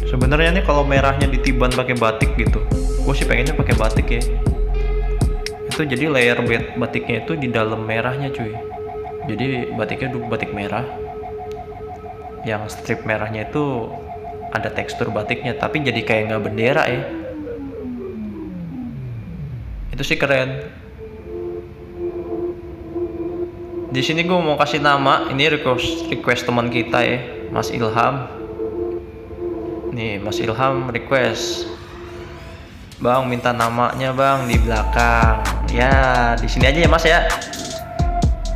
Sebenarnya nih kalau merahnya ditiban pakai batik gitu, gue sih pengennya pakai batik ya. Itu jadi layer batiknya itu di dalam merahnya cuy. Jadi batiknya batik merah, yang strip merahnya itu ada tekstur batiknya, tapi jadi kayak nggak bendera ya. Itu sih keren. Di sini gue mau kasih nama, ini request teman kita ya, Mas Ilham. Nih Mas Ilham request, Bang minta namanya bang di belakang. Ya di sini aja ya Mas ya,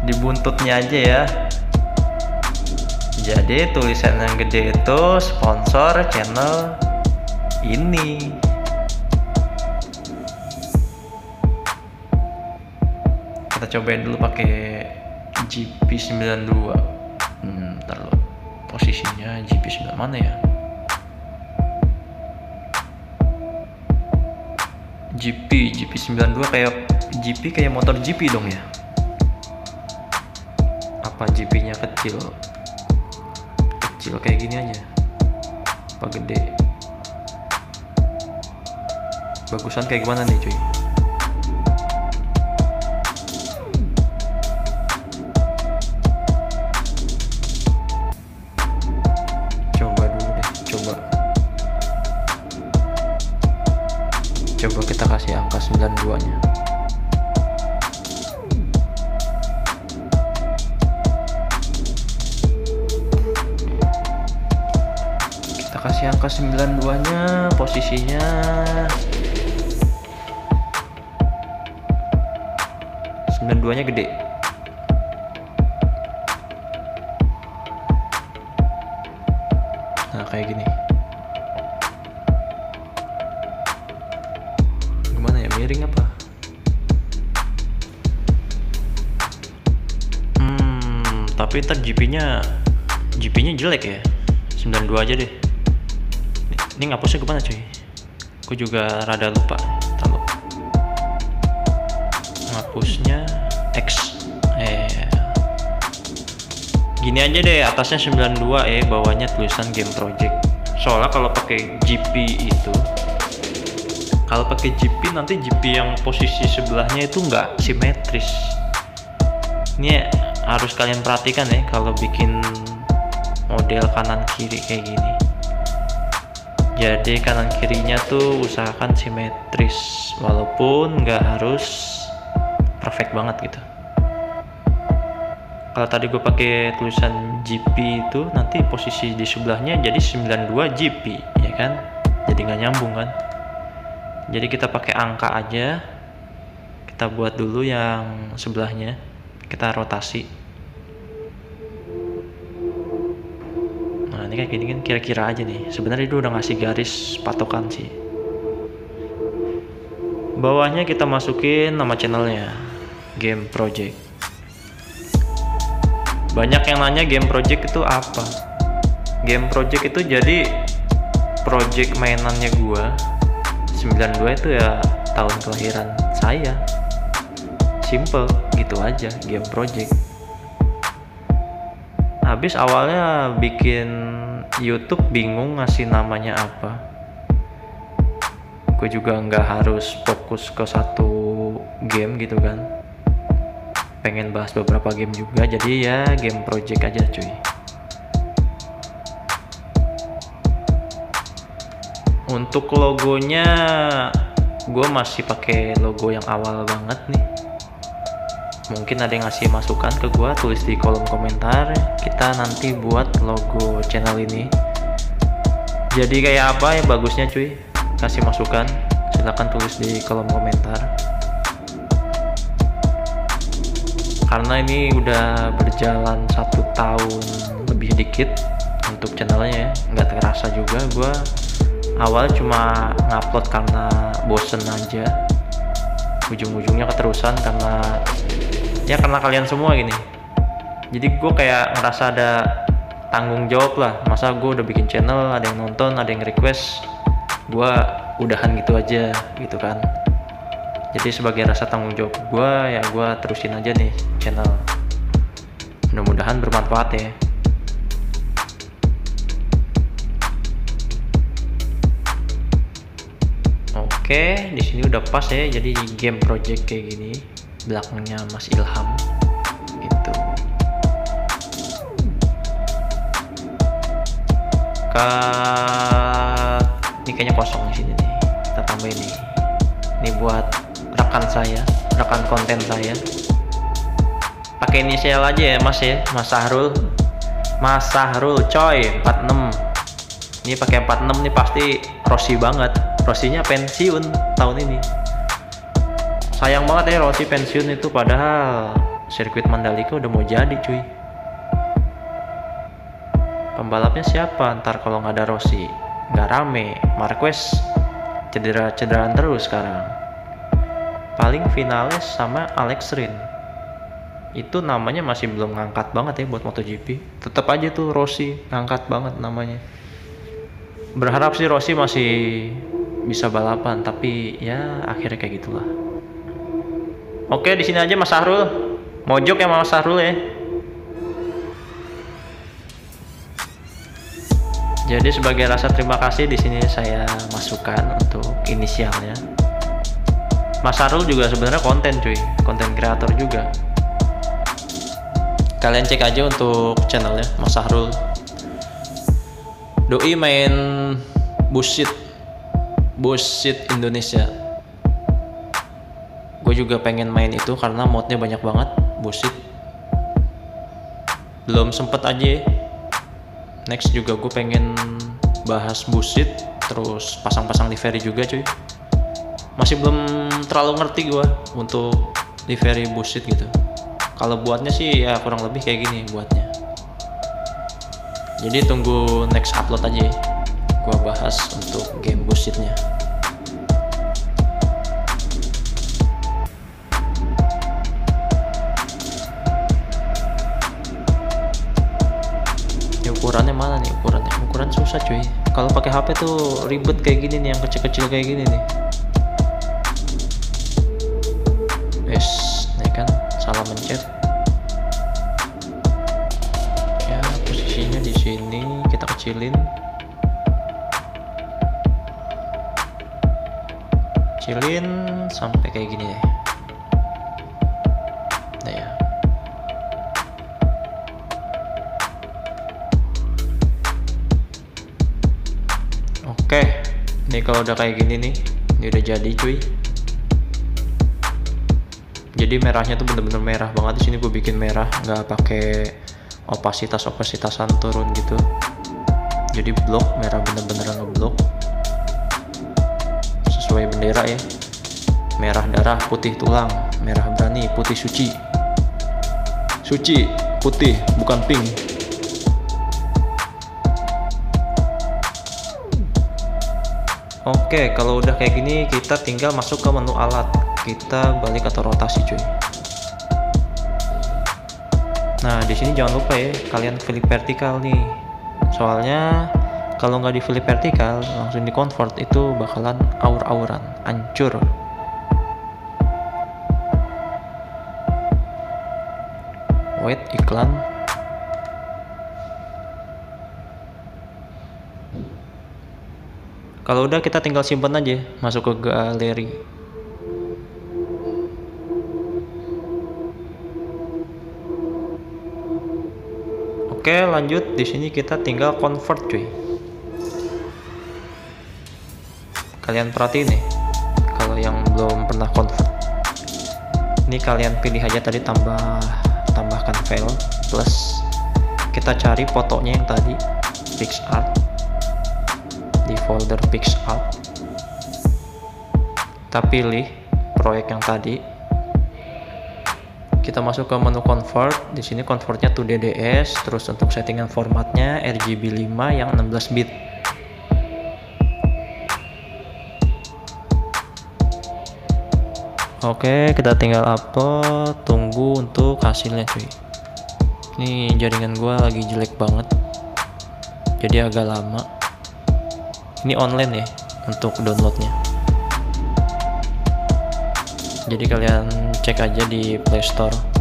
di buntutnya aja ya. Jadi tulisan yang gede itu sponsor channel ini. Kita cobain dulu pakai GP92. Ntar lo, posisinya GP9 mana ya? GP92 kayak GP kayak motor GP dong ya? Apa GP-nya kecil? Kecil kayak gini aja? Apa gede? Bagusan kayak gimana nih cuy? Coba dulu deh, coba kita kasih angka 92 nya. Kita kasih angka 92 nya, posisinya 92 nya gede. Nah kayak gini. Gimana ya, miring apa? Tapi ntar GP-nya jelek ya. 92 aja deh. Ini ngapusnya gimana cuy? Aku juga rada lupa. Ngapusnya X. Gini aja deh, atasnya 92 bawahnya tulisan Game Project. Soalnya kalau pakai GP itu, kalau pakai GP nanti GP yang posisi sebelahnya itu nggak simetris. Ini harus kalian perhatikan ya kalau bikin model kanan kiri kayak gini. Jadi kanan kirinya tuh usahakan simetris, walaupun nggak harus perfect banget gitu. Kalau tadi gue pakai tulisan GP itu, nanti posisi di sebelahnya jadi 92 GP, ya kan? Jadi nggak nyambung kan? Jadi kita pakai angka aja. Kita buat dulu yang sebelahnya. Kita rotasi. Nah ini kayak gini kan kira-kira aja nih. Sebenarnya itu udah ngasih garis patokan sih. Bawahnya kita masukin nama channelnya, Game Project. Banyak yang nanya Game Project itu apa? Game Project itu jadi project mainannya gua. 92 itu ya tahun kelahiran saya. Simple gitu aja, Game Project. Habis awalnya bikin YouTube bingung ngasih namanya apa. Gue juga nggak harus fokus ke satu game gitu kan. Pengen bahas beberapa game juga, jadi ya Game Project aja cuy. Untuk logonya gue masih pakai logo yang awal banget nih. Mungkin ada yang ngasih masukan ke gue, tulis di kolom komentar. Kita nanti buat logo channel ini jadi kayak apa ya bagusnya cuy. Kasih masukan, silahkan tulis di kolom komentar. Karena ini udah berjalan 1 tahun lebih dikit untuk channelnya ya. Nggak terasa juga, gue awal cuma ngupload karena bosen aja, ujung-ujungnya keterusan karena kalian semua gini. Jadi gue kayak ngerasa ada tanggung jawab lah. Masa gue udah bikin channel, ada yang nonton, ada yang request, gue udahan gitu aja gitu kan. Jadi sebagai rasa tanggung jawab gue, ya gue terusin aja nih channel. Mudah-mudahan bermanfaat ya. Oke, di sini udah pas ya. Jadi Game Project kayak gini, belakangnya Mas Ilham gitu. Ini kayaknya kosong di sini nih. Kita tambahin nih. Ini buat rekan konten saya. Pakai inisial aja ya Mas ya, Mas Sahrul coy, 46. Ini pakai 46 nih pasti Rossi banget. Rossinya pensiun tahun ini. Sayang banget ya Rossi pensiun itu, padahal sirkuit Mandalika udah mau jadi cuy. Pembalapnya siapa ntar kalau nggak ada Rossi? Nggak rame. Marquez cederaan terus sekarang. Paling finalis sama Alex Rin. itu namanya masih belum ngangkat banget ya buat MotoGP. Tetap aja tuh Rossi ngangkat banget namanya. Berharap sih Rossi masih bisa balapan, tapi ya akhirnya kayak gitulah. Oke, di sini aja Mas Sahrul. Mojok ya Mas Sahrul ya. Jadi sebagai rasa terima kasih di sini saya masukkan untuk inisialnya. Mas Sahrul juga sebenarnya konten cuy, konten kreator juga. Kalian cek aja untuk channelnya Mas Sahrul. Doi main bullshit Indonesia. Gue juga pengen main itu karena modnya banyak banget bullshit. Belum sempet aja. Next juga gue pengen bahas bullshit, terus pasang-pasang livery juga cuy. Masih belum terlalu ngerti gue untuk livery bullshit gitu. Kalau buatnya sih ya kurang lebih kayak gini buatnya. Jadi tunggu next upload aja gue bahas untuk game bullshitnya. Ukurannya mana nih ukuran susah cuy. Kalau pakai HP tuh ribet kayak gini nih, yang kecil-kecil kayak gini nih. Yes, ini kan salah mencet. Ya posisinya di sini kita kecilin sampai kayak gini deh. Nah ya. Oke, ini kalau udah kayak gini nih, ini udah jadi cuy. Jadi merahnya tuh bener-bener merah banget. Di sini gue bikin merah, nggak pakai opasitasan turun gitu. Jadi blok merah, bener-bener ngeblok sesuai bendera ya. Merah darah, putih tulang, merah berani, putih suci. Suci, putih, bukan pink. Oke, kalau udah kayak gini kita tinggal masuk ke menu alat. Kita balik atau rotasi cuy. Nah, di sini jangan lupa ya, kalian flip vertikal nih. Soalnya kalau nggak di flip vertikal, langsung di convert itu bakalan aur-auran, hancur. Wait, iklan. Kalau udah kita tinggal simpan aja, masuk ke galeri. Oke, lanjut. Di sini kita tinggal convert cuy. Kalian perhatiin nih, kalau yang belum pernah convert, ini kalian pilih aja tadi tambahkan file plus kita cari fotonya yang tadi PixArt di folder PixArt. Kita pilih proyek yang tadi. Kita masuk ke menu convert. Di sini convertnya to DDS. Terus untuk settingan formatnya RGB 5 yang 16 bit. Oke, kita tinggal upload. Tunggu untuk hasilnya cuy. Ini jaringan gua lagi jelek banget, jadi agak lama. Ini online ya untuk downloadnya. Jadi kalian cek aja di Play Store.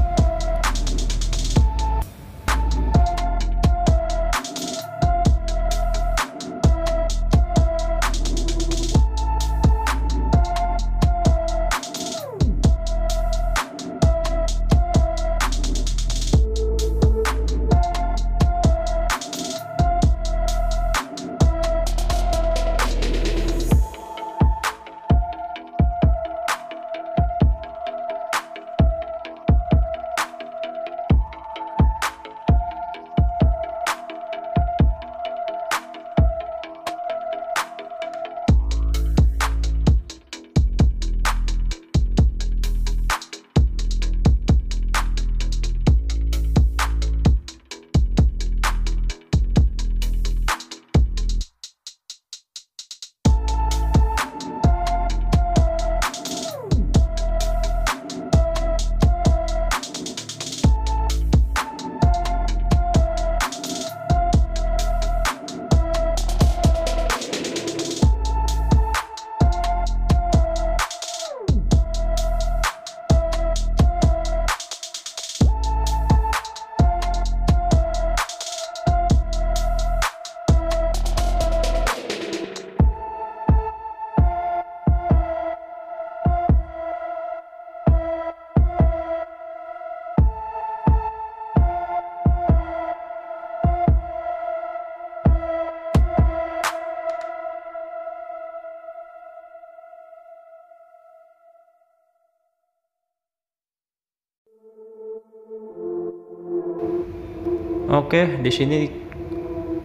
Oke, di sini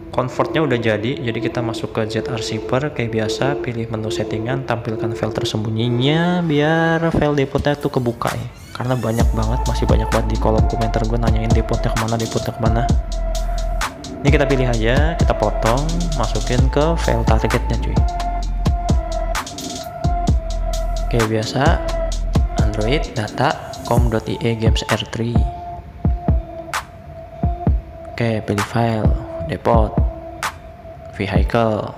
convertnya udah jadi kita masuk ke Z-Archiver kayak biasa, pilih menu settingan, tampilkan file tersembunyinya biar file defaultnya tuh kebuka ya, karena banyak banget, masih banyak banget di kolom komentar gue nanyain defaultnya kemana. Ini kita pilih aja, kita potong, masukin ke file targetnya cuy. Kayak biasa, Android data com.ie games r3. Oke, pilih file, depot, vehicle.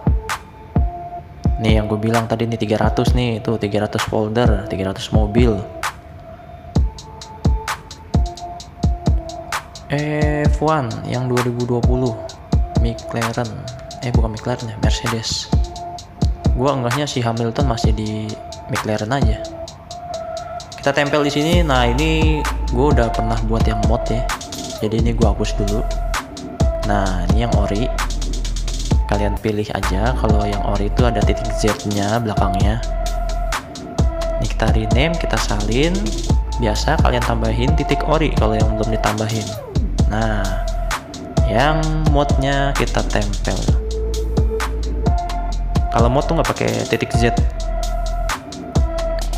Nih yang gue bilang tadi nih 300 nih, itu 300 folder, 300 mobil. F1 yang 2020 McLaren, bukan McLaren ya, Mercedes. Gua enggaknya si Hamilton masih di McLaren aja. Kita tempel di sini. Nah ini gue udah pernah buat yang mod ya, jadi ini gue hapus dulu. Nah ini yang ori, kalian pilih aja. Kalau yang ori itu ada titik Z nya belakangnya. Ini kita rename, kita salin. Biasa kalian tambahin titik ori kalau yang belum ditambahin. Nah yang modnya kita tempel. Kalau mod tuh nggak pakai titik Z.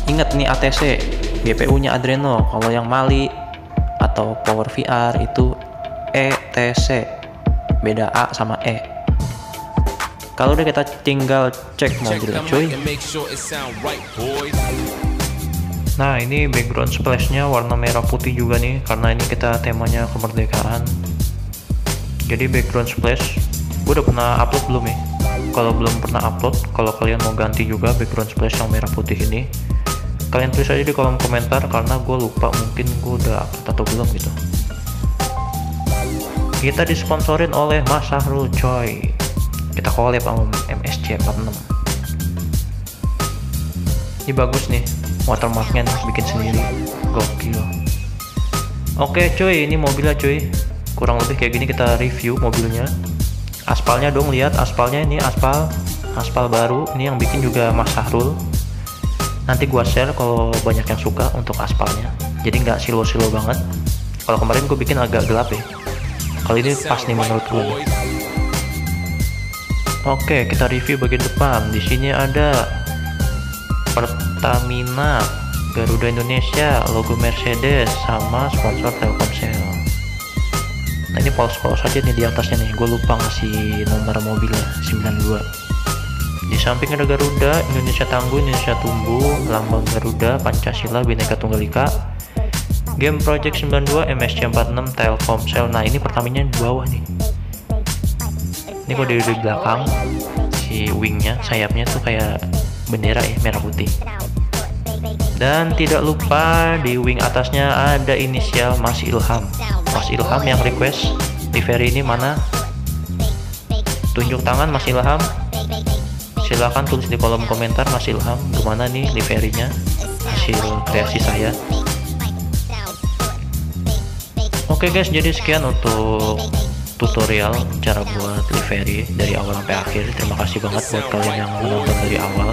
Ingat nih ATC, GPU nya Adreno. Kalau yang Mali atau Power VR itu ETC, beda A sama E. Kalau udah kita tinggal cek mobilnya cuy. Nah ini background splashnya warna merah putih juga nih, karena ini kita temanya kemerdekaan. Jadi background splash gue udah pernah upload belum ya? Kalau belum pernah upload, kalau kalian mau ganti juga background splash yang merah putih ini, kalian tulis aja di kolom komentar, karena gue lupa mungkin gue udah upload atau belum gitu. Kita disponsorin oleh Mas Sahrul coy. Kita collab sama MSC46. Ini bagus nih, watermarknya nih, bikin sendiri, gokil. Oke cuy, ini mobilnya cuy, kurang lebih kayak gini. Kita review mobilnya. Aspalnya dong, lihat aspalnya, ini aspal baru, ini yang bikin juga Mas Sahrul. Nanti gua share kalau banyak yang suka untuk aspalnya, jadi nggak silo-silo banget. Kalau kemarin gue bikin agak gelap ya, kali ini pas nih menurut gue. Oke, kita review bagian depan. Di sini ada Pertamina, Garuda Indonesia, logo Mercedes, sama sponsor Telkomsel. Nah ini polos-polos aja nih di atasnya nih, gue lupa ngasih nomor mobilnya, 92. Di samping ada Garuda, Indonesia Tangguh, Indonesia Tumbuh, lambang Garuda, Pancasila, Bhinneka Tunggal Ika, Game Project 92, MSC46, Telkomsel. Nah ini Pertamina di bawah nih. Ini kok di belakang, si wingnya, sayapnya tuh kayak bendera ya, merah putih. Dan tidak lupa di wing atasnya ada inisial Mas Ilham. Mas Ilham yang request livery ini mana? Tunjuk tangan Mas Ilham. Silahkan tulis di kolom komentar Mas Ilham, gimana nih liverynya, hasil kreasi saya. Oke guys, jadi sekian untuk tutorial cara buat livery dari awal sampai akhir. Terima kasih banget buat kalian yang menonton dari awal.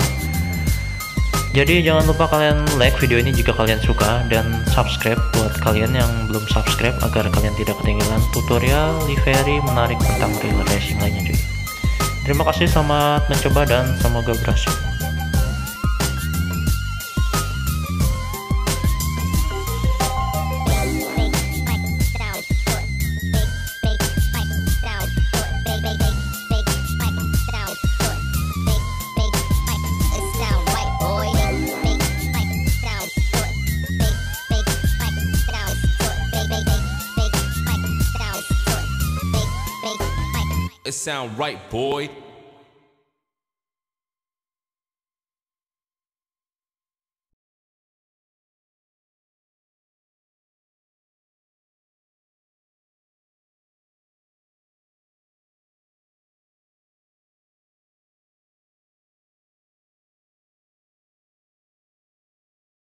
Jadi jangan lupa kalian like video ini jika kalian suka, dan subscribe buat kalian yang belum subscribe agar kalian tidak ketinggalan tutorial livery menarik tentang real racing lainnya cuy. Terima kasih, selamat mencoba dan semoga berhasil. It sound right, boy.